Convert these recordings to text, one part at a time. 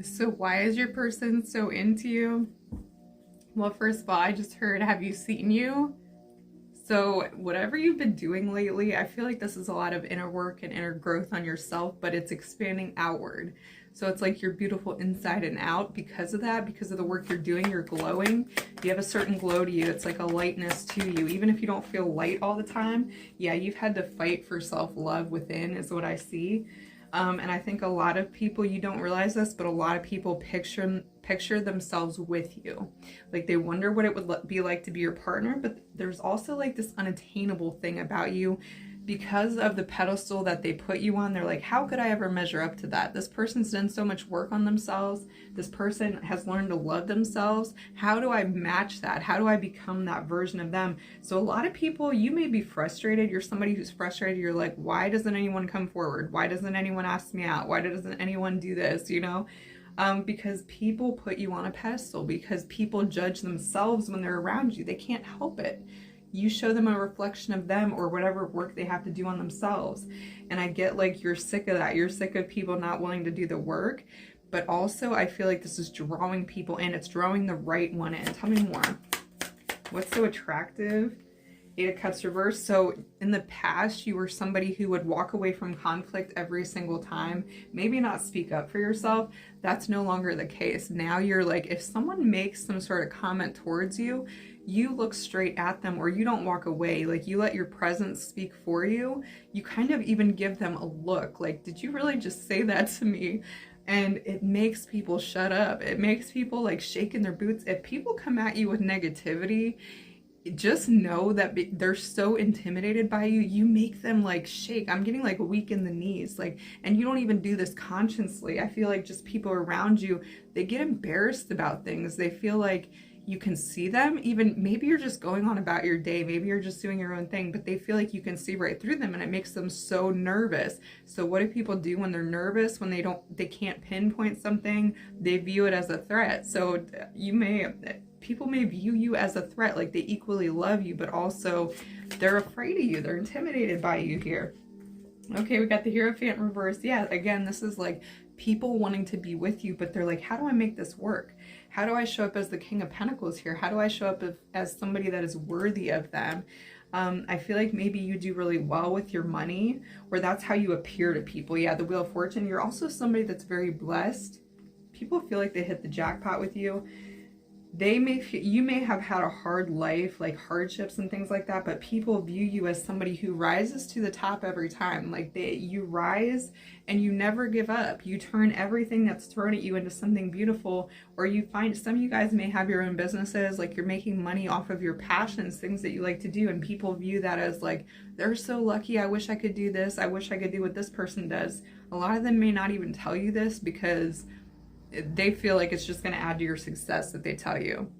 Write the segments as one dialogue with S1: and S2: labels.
S1: So why is your person so into you? Well, first of all, I just heard, have you seen you? So whatever you've been doing lately, I feel like this is a lot of inner work and inner growth on yourself, but it's expanding outward. So it's like you're beautiful inside and out because of that, because of the work you're doing, you're glowing. You have a certain glow to you. It's like a lightness to you. Even if you don't feel light all the time, yeah, you've had to fight for self-love within is what I see. And I think a lot of people, you don't realize this, but a lot of people picture themselves with you. Like they wonder what it would be like to be your partner, but there's also like this unattainable thing about you because of the pedestal that they put you on. They're like, how could I ever measure up to that? This person's done so much work on themselves. This person has learned to love themselves. How do I match that? How do I become that version of them? So a lot of people, you may be frustrated. You're somebody who's frustrated. You're like, why doesn't anyone come forward? Why doesn't anyone ask me out? Why doesn't anyone do this? You know? Because people put you on a pedestal, because people judge themselves when they're around you. They can't help it. You show them a reflection of them or whatever work they have to do on themselves. And I get like you're sick of that. You're sick of people not willing to do the work. But also I feel like this is drawing people in. It's drawing the right one in. Tell me more. What's so attractive? Eight of Cups reversed. So in the past, you were somebody who would walk away from conflict every single time, maybe not speak up for yourself. That's no longer the case. Now you're like, if someone makes some sort of comment towards you, you look straight at them, or you don't walk away. Like you let your presence speak for you. You kind of even give them a look like, did you really just say that to me? And it makes people shut up. It makes people like shake in their boots. If people come at you with negativity, just know that they're so intimidated by you, you make them like shake. I'm getting like weak in the knees, like, and you don't even do this consciously. I feel like just people around you, they get embarrassed about things. They feel like you can see them, even maybe you're just going on about your day, maybe you're just doing your own thing, but they feel like you can see right through them, and it makes them so nervous. So what do people do when they're nervous? When they can't pinpoint something, they view it as a threat. So people may view you as a threat, like they equally love you, but also they're afraid of you. They're intimidated by you here. Okay, we got the Hierophant reverse. Yeah, again, this is like people wanting to be with you, but they're like, how do I make this work? How do I show up as the King of Pentacles here? How do I show up as somebody that is worthy of them? I feel like maybe you do really well with your money, or that's how you appear to people. Yeah, the Wheel of Fortune. You're also somebody that's very blessed. People feel like they hit the jackpot with you. You may have had a hard life, like hardships and things like that, but people view you as somebody who rises to the top every time. Like you rise and you never give up. You turn everything that's thrown at you into something beautiful, or you find, some of you guys may have your own businesses, like you're making money off of your passions, things that you like to do, and people view that as like, they're so lucky, I wish I could do this, I wish I could do what this person does. A lot of them may not even tell you this because they feel like it's just going to add to your success that they tell you.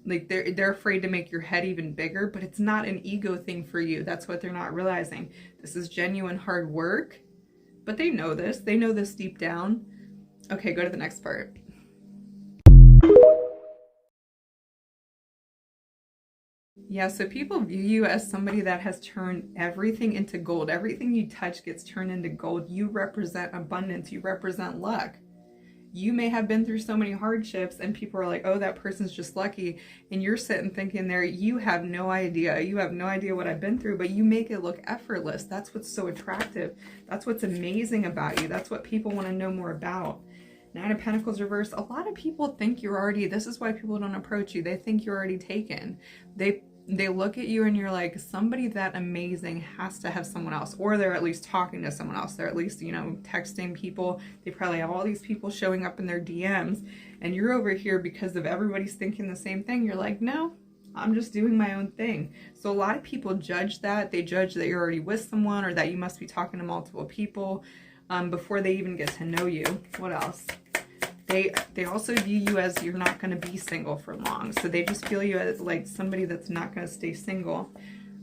S1: Like they're afraid to make your head even bigger, but it's not an ego thing for you. That's what they're not realizing. This is genuine hard work, but they know this. They know this deep down. Okay, go to the next part. Yeah, so people view you as somebody that has turned everything into gold. Everything you touch gets turned into gold. You represent abundance. You represent luck. You may have been through so many hardships and people are like, oh, that person's just lucky. And you're sitting thinking there, you have no idea. You have no idea what I've been through, but you make it look effortless. That's what's so attractive. That's what's amazing about you. That's what people want to know more about. Nine of Pentacles reverse. A lot of people think you're already, this is why people don't approach you. They think you're already taken. They look at you and you're like, somebody that amazing has to have someone else, or they're at least talking to someone else. They're at least, you know, texting people. They probably have all these people showing up in their DMs, and you're over here because of everybody's thinking the same thing. You're like, no, I'm just doing my own thing. So a lot of people judge that. They judge that you're already with someone, or that you must be talking to multiple people before they even get to know you. What else? They also view you as you're not going to be single for long. So they just feel you as like somebody that's not going to stay single.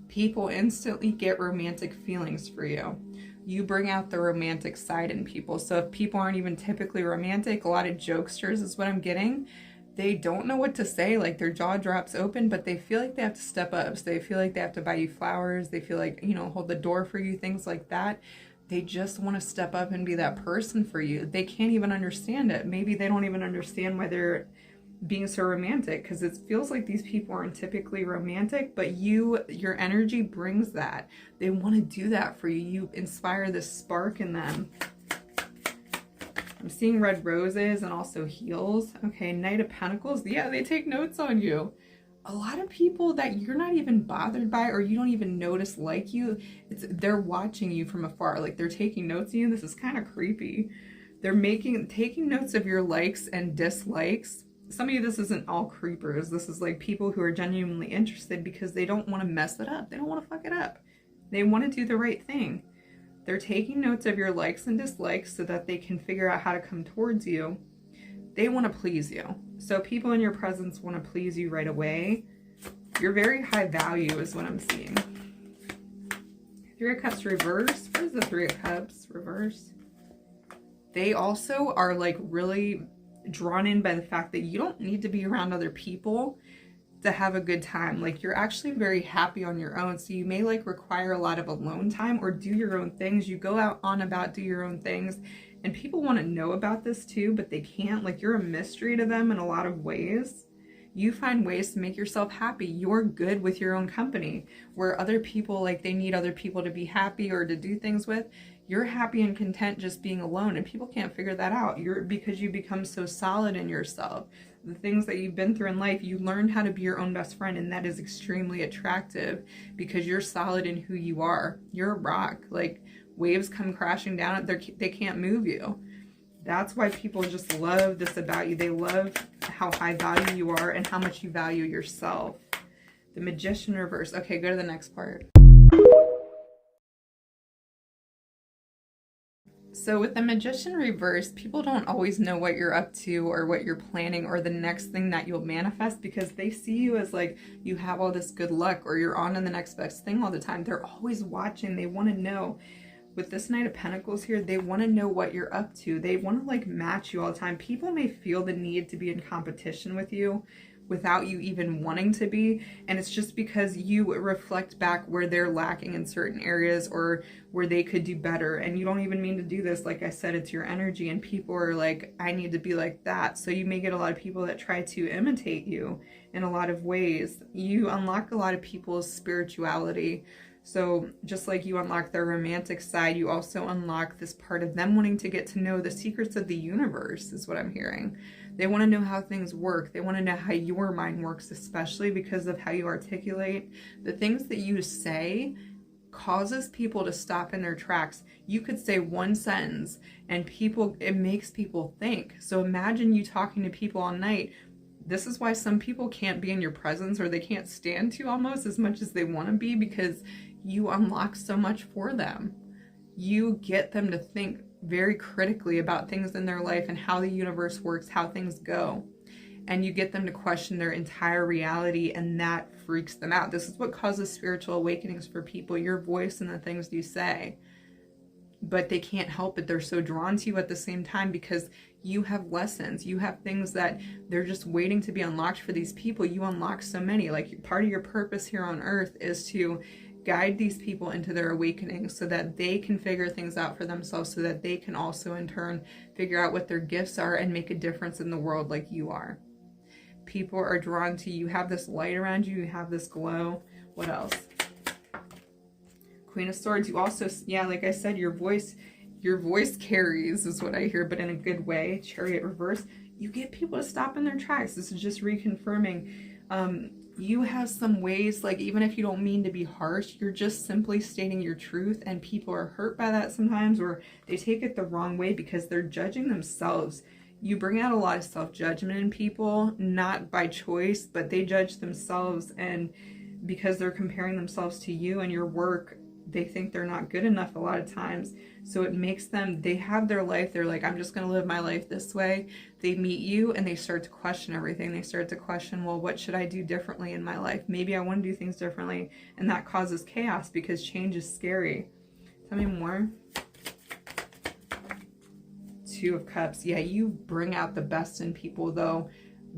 S1: People instantly get romantic feelings for you. You bring out the romantic side in people. So if people aren't even typically romantic, a lot of jokesters is what I'm getting. They don't know what to say, like their jaw drops open, but they feel like they have to step up. So they feel like they have to buy you flowers. They feel like, you know, hold the door for you, things like that. They just want to step up and be that person for you. They can't even understand it. Maybe they don't even understand why they're being so romantic, because it feels like these people aren't typically romantic, but your energy brings that. They want to do that for you. You inspire this spark in them. I'm seeing red roses and also heels. Okay, Knight of Pentacles. Yeah, they take notes on you. A lot of people that you're not even bothered by or you don't even notice like you, they're watching you from afar. Like they're taking notes of you. This is kind of creepy. They're taking notes of your likes and dislikes. Some of you, this isn't all creepers. This is like people who are genuinely interested because they don't want to mess it up. They don't want to fuck it up. They want to do the right thing. They're taking notes of your likes and dislikes so that they can figure out how to come towards you. They want to please you. So people in your presence want to please you right away. You're very high value is what I'm seeing. Three of Cups reverse. What is the Three of Cups reverse? They also are like really drawn in by the fact that you don't need to be around other people to have a good time. Like you're actually very happy on your own. So you may like require a lot of alone time or do your own things. You go out on about, do your own things. And people want to know about this too, but they can't. Like you're a mystery to them in a lot of ways. You find ways to make yourself happy. You're good with your own company. Where other people, like they need other people to be happy or to do things with. You're happy and content just being alone, and people can't figure that out. Because you become so solid in yourself. The things that you've been through in life, you learn how to be your own best friend, and that is extremely attractive because you're solid in who you are. You're a rock. Like waves come crashing down, they can't move you. That's why people just love this about you. They love how high value you are and how much you value yourself. The Magician reverse. Okay, go to the next part. So with the Magician reverse, people don't always know what you're up to or what you're planning or the next thing that you'll manifest because they see you as like you have all this good luck or you're on to the next best thing all the time. They're always watching. They want to know. With this Knight of Pentacles here, they want to know what you're up to. They want to like match you all the time. People may feel the need to be in competition with you without you even wanting to be. And it's just because you reflect back where they're lacking in certain areas or where they could do better. And you don't even mean to do this. Like I said, it's your energy and people are like, I need to be like that. So you may get a lot of people that try to imitate you in a lot of ways. You unlock a lot of people's spirituality. So just like you unlock their romantic side, you also unlock this part of them wanting to get to know the secrets of the universe is what I'm hearing. They want to know how things work. They want to know how your mind works, especially because of how you articulate. The things that you say causes people to stop in their tracks. You could say one sentence and it makes people think. So imagine you talking to people all night. This is why some people can't be in your presence or they can't stand to almost as much as they want to be because you unlock so much for them. You get them to think very critically about things in their life and how the universe works, how things go. And you get them to question their entire reality and that freaks them out. This is what causes spiritual awakenings for people, your voice and the things you say. But they can't help it. They're so drawn to you at the same time because you have lessons. You have things that they're just waiting to be unlocked for these people. You unlock so many. Like part of your purpose here on earth is to guide these people into their awakening so that they can figure things out for themselves so that they can also in turn figure out what their gifts are and make a difference in the world like you are. People are drawn to you. You have this light around you. You have this glow. What else? Queen of Swords. You also, yeah, like I said, your voice carries is what I hear, but in a good way. Chariot reverse. You get people to stop in their tracks. This is just reconfirming. You have some ways, like even if you don't mean to be harsh, you're just simply stating your truth and people are hurt by that sometimes or they take it the wrong way because they're judging themselves. You bring out a lot of self-judgment in people, not by choice, but they judge themselves and because they're comparing themselves to you and your work, they think they're not good enough a lot of times. So it makes them, they have their life. They're like, I'm just going to live my life this way. They meet you and they start to question everything. They start to question, well, what should I do differently in my life? Maybe I want to do things differently. And that causes chaos because change is scary. Tell me more. Two of Cups. Yeah, you bring out the best in people though.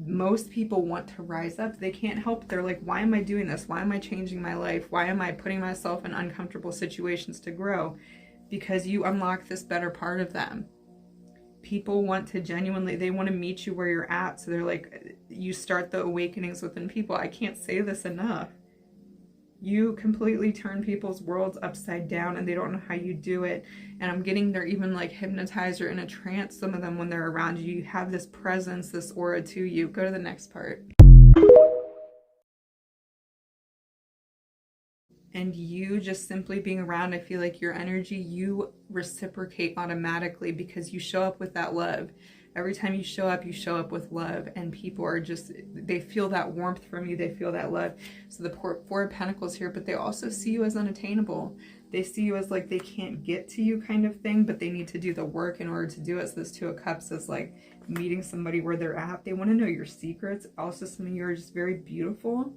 S1: Most people want to rise up. They can't help. They're like, why am I doing this? Why am I changing my life? Why am I putting myself in uncomfortable situations to grow? because you unlock this better part of them. People want to genuinely, they want to meet you where you're at. So they're like, you start the awakenings within people. I can't say this enough. You completely turn people's worlds upside down, and they don't know how you do it. And I'm getting they're even like hypnotized or in a trance, some of them, when they're around you. You have this presence, this aura to you. Go to the next part. And you just simply being around, I feel like your energy, you reciprocate automatically because you show up with that love. Every time you show up with love, and people are just, they feel that warmth from you. They feel that love. So the Four of Pentacles here, but they also see you as unattainable. They see you as like they can't get to you kind of thing, but they need to do the work in order to do it. So this Two of Cups is like meeting somebody where they're at. They want to know your secrets. Also, some of you are just very beautiful.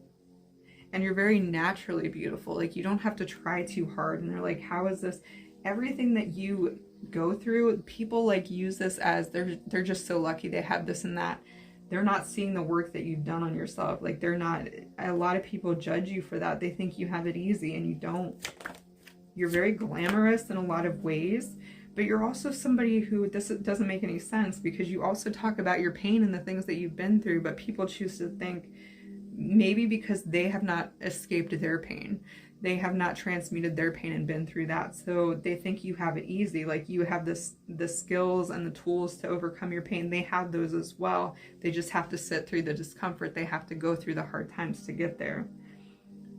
S1: And you're very naturally beautiful. Like, you don't have to try too hard. And they're like, how is this? Everything that you go through, people like use this as they're just so lucky they have this and that. They're not seeing the work that you've done on yourself. Like, they're not, a lot of people judge you for that. They think you have it easy, and you don't. You're very glamorous in a lot of ways, but you're also somebody who, this doesn't make any sense, because you also talk about your pain and the things that you've been through, but people choose to think, maybe because they have not escaped their pain. They have not transmuted their pain and been through that. So they think you have it easy. Like, you have the skills and the tools to overcome your pain. They have those as well. They just have to sit through the discomfort. They have to go through the hard times to get there.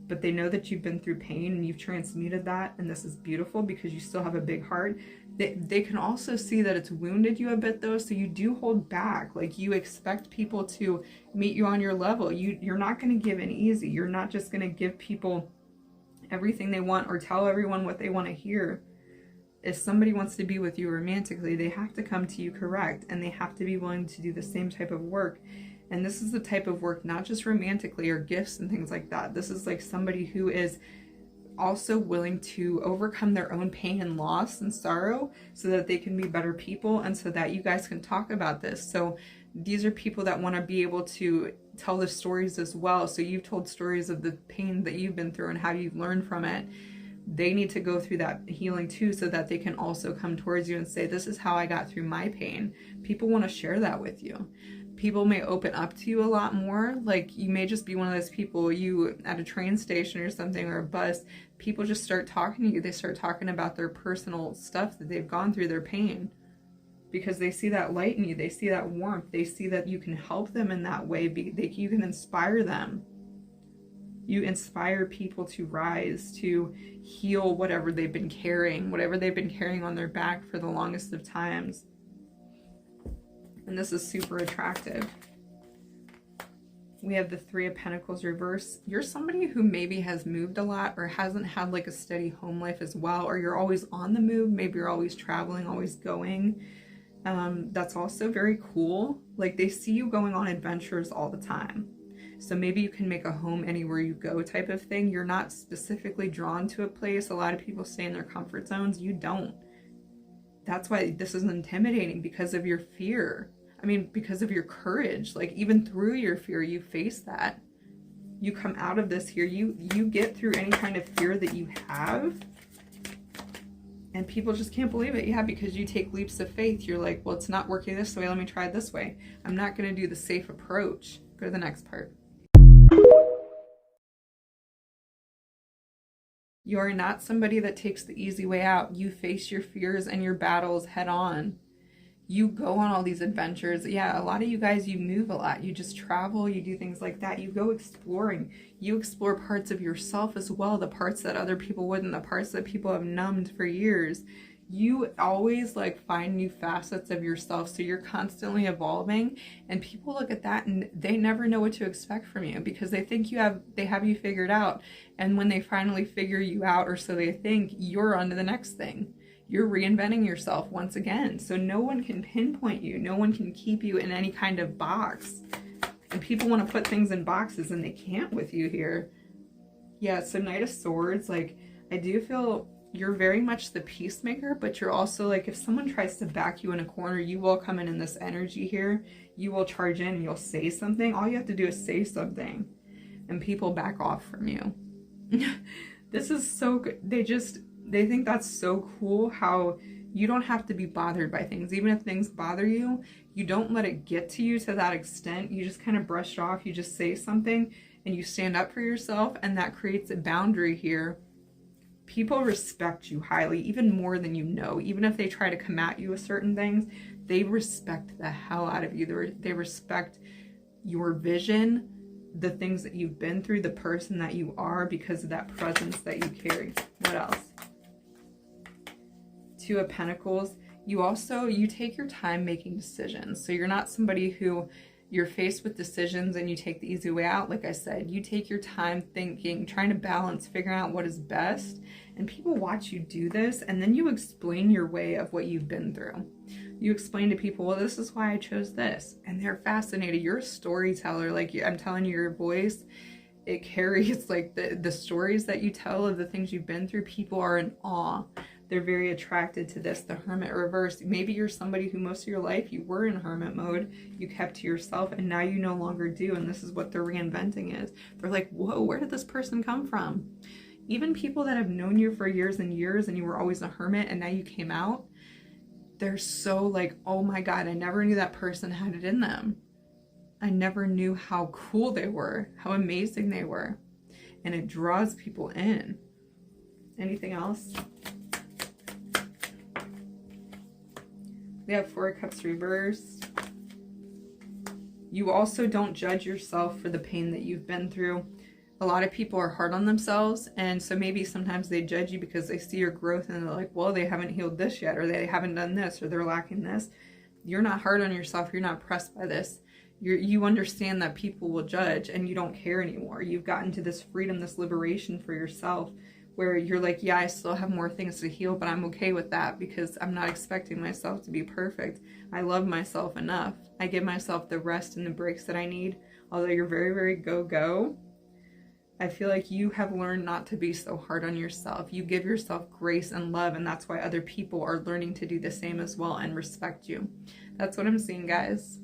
S1: But they know that you've been through pain and you've transmuted that. And this is beautiful because you still have a big heart. They can also see that it's wounded you a bit though. So you do hold back. Like, you expect people to meet you on your level. You're not going to give in easy. You're not just going to give people everything they want or tell everyone what they want to hear. If somebody wants to be with you romantically, they have to come to you correct, and they have to be willing to do the same type of work. And this is the type of work, not just romantically or gifts and things like that. This is like somebody who is also willing to overcome their own pain and loss and sorrow so that they can be better people, and so that you guys can talk about this. So these are people that want to be able to tell the stories as well. So you've told stories of the pain that you've been through and how you've learned from it. They need to go through that healing too, so that they can also come towards you and say, this is how I got through my pain. People want to share that with you. People may open up to you a lot more. Like, you may just be one of those people, you at a train station or something, or a bus, people just start talking to you. They start talking about their personal stuff that they've gone through, their pain, because they see that light in you. They see that warmth. They see that you can help them in that way. You can inspire them. You inspire people to rise, to heal whatever they've been carrying, on their back for the longest of times. And this is super attractive. We have the Three of Pentacles reverse. You're somebody who maybe has moved a lot or hasn't had like a steady home life as well, or you're always on the move. Maybe you're always traveling, always going. That's also very cool. Like, they see you going on adventures all the time. So maybe you can make a home anywhere you go type of thing. You're not specifically drawn to a place. A lot of people stay in their comfort zones. You don't. That's why this is intimidating, because of your fear. I mean, because of your courage. Like, even through your fear, you face that. You come out of this here. You get through any kind of fear that you have. And people just can't believe it. Yeah, because you take leaps of faith. You're like, well, it's not working this way. Let me try it this way. I'm not going to do the safe approach. Go to the next part. You're not somebody that takes the easy way out. You face your fears and your battles head on. You go on all these adventures. Yeah, a lot of you guys, you move a lot. You just travel, you do things like that. You go exploring. You explore parts of yourself as well, the parts that other people wouldn't, the parts that people have numbed for years. You always like find new facets of yourself, so you're constantly evolving, and people look at that and they never know what to expect from you, because they think they have you figured out. And when they finally figure you out, or so they think, you're on to the next thing. You're reinventing yourself once again. So no one can pinpoint you. No one can keep you in any kind of box. And people want to put things in boxes, and they can't with you here. Yeah, so Knight of Swords, like, I do feel you're very much the peacemaker, but you're also like, if someone tries to back you in a corner, you will come in this energy here. You will charge in and you'll say something. All you have to do is say something, and people back off from you. This is so good. They think that's so cool how you don't have to be bothered by things. Even if things bother you, you don't let it get to you to that extent. You just kind of brush it off. You just say something and you stand up for yourself, and that creates a boundary here. People respect you highly, even more than you know. Even if they try to come at you with certain things, they respect the hell out of you. They respect your vision, the things that you've been through, the person that you are, because of that presence that you carry. What else? Two of Pentacles. You take your time making decisions. So you're not somebody who you're faced with decisions and you take the easy way out. Like I said, you take your time thinking, trying to balance, figuring out what is best. And people watch you do this, and then you explain your way of what you've been through. You explain to people, well, this is why I chose this. And they're fascinated. You're a storyteller. Like, I'm telling you, your voice, it carries, like, the stories that you tell of the things you've been through. People are in awe. They're very attracted to this. The Hermit reverse. Maybe you're somebody who most of your life you were in hermit mode. You kept to yourself, and now you no longer do. And this is what the reinventing is. They're like, whoa, where did this person come from? Even people that have known you for years and years, and you were always a hermit, and now you came out, they're so like, oh my God, I never knew that person had it in them. I never knew how cool they were, how amazing they were. And it draws people in. Anything else? We have Four of Cups reversed. You also don't judge yourself for the pain that you've been through. A lot of people are hard on themselves, and so maybe sometimes they judge you because they see your growth and they're like, well, they haven't healed this yet, or they haven't done this, or they're lacking this. You're not hard on yourself. You're not pressed by this. You understand that people will judge, and you don't care anymore. You've gotten to this freedom, this liberation for yourself, where you're like, yeah, I still have more things to heal, but I'm okay with that because I'm not expecting myself to be perfect. I love myself enough. I give myself the rest and the breaks that I need. Although you're very, very go. I feel like you have learned not to be so hard on yourself. You give yourself grace and love, and that's why other people are learning to do the same as well and respect you. That's what I'm seeing, guys.